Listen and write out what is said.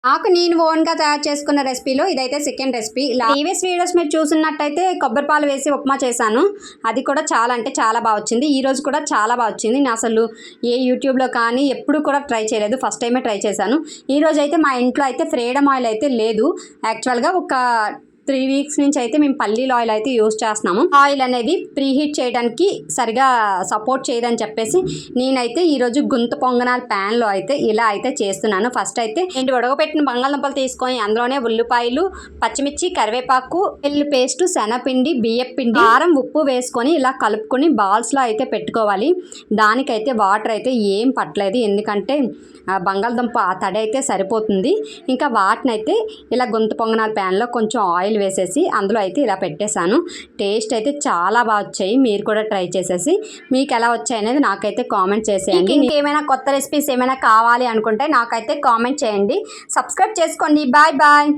నాకు నేను ఓన్గా తయారు చేసుకున్న రెసిపీలో ఇదైతే సెకండ్ రెసిపీ. ప్రీవియస్ వీడియోస్ మీరు చూసినట్టయితే కొబ్బరి పాలు వేసి ఉప్మా చేశాను. అది కూడా చాలా అంటే చాలా బాగా వచ్చింది. ఈరోజు కూడా చాలా బాగా వచ్చింది. నేను అసలు ఏ యూట్యూబ్లో కానీ ఎప్పుడు కూడా ట్రై చేయలేదు, ఫస్ట్ టైమే ట్రై చేశాను. ఈరోజు అయితే మా ఇంట్లో అయితే ఫ్రీడమ్ ఆయిల్ అయితే లేదు. యాక్చువల్గా ఒక 3 వీక్స్ నుంచి అయితే మేము పల్లీల ఆయిల్ అయితే యూజ్ చేస్తున్నాము. ఆయిల్ అనేది ప్రీహీట్ చేయడానికి సరిగా సపోర్ట్ చేయదని చెప్పేసి నేనైతే ఈరోజు గుంత పొంగనాల ప్యాన్లో అయితే ఇలా అయితే చేస్తున్నాను. ఫస్ట్ అయితే నేను ఉడకబెట్టిన బంగాళదుంపలు తీసుకొని అందులోనే ఉల్లిపాయలు, పచ్చిమిర్చి, కరివేపాకు, వెల్లుల్లి పేస్ట్, శనగపిండి, బియ్యపిండి, కారం, ఉప్పు వేసుకొని ఇలా కలుపుకొని బాల్స్లో అయితే పెట్టుకోవాలి. దానికైతే వాటర్ అయితే ఏం పట్టలేదు, ఎందుకంటే బంగాళదుంప ఆ తడి అయితే సరిపోతుంది. ఇంకా వాటినైతే ఇలా గుంత పొంగనాల ప్యాన్లో కొంచెం ఆయిల్ వేసేసి అందులో అయితే ఇలా పెట్టేశాను. టేస్ట్ అయితే చాలా బాగా వచ్చాయి. మీరు కూడా ట్రై చేసేసి మీకు ఎలా వచ్చాయి అనేది నాకైతే కామెంట్ చేసేయండి. ఇంకేమైనా కొత్త రెసిపీస్ ఏమైనా కావాలి అనుకుంటే నాకైతే కామెంట్ చేయండి. సబ్స్క్రైబ్ చేసుకోండి. Bye bye.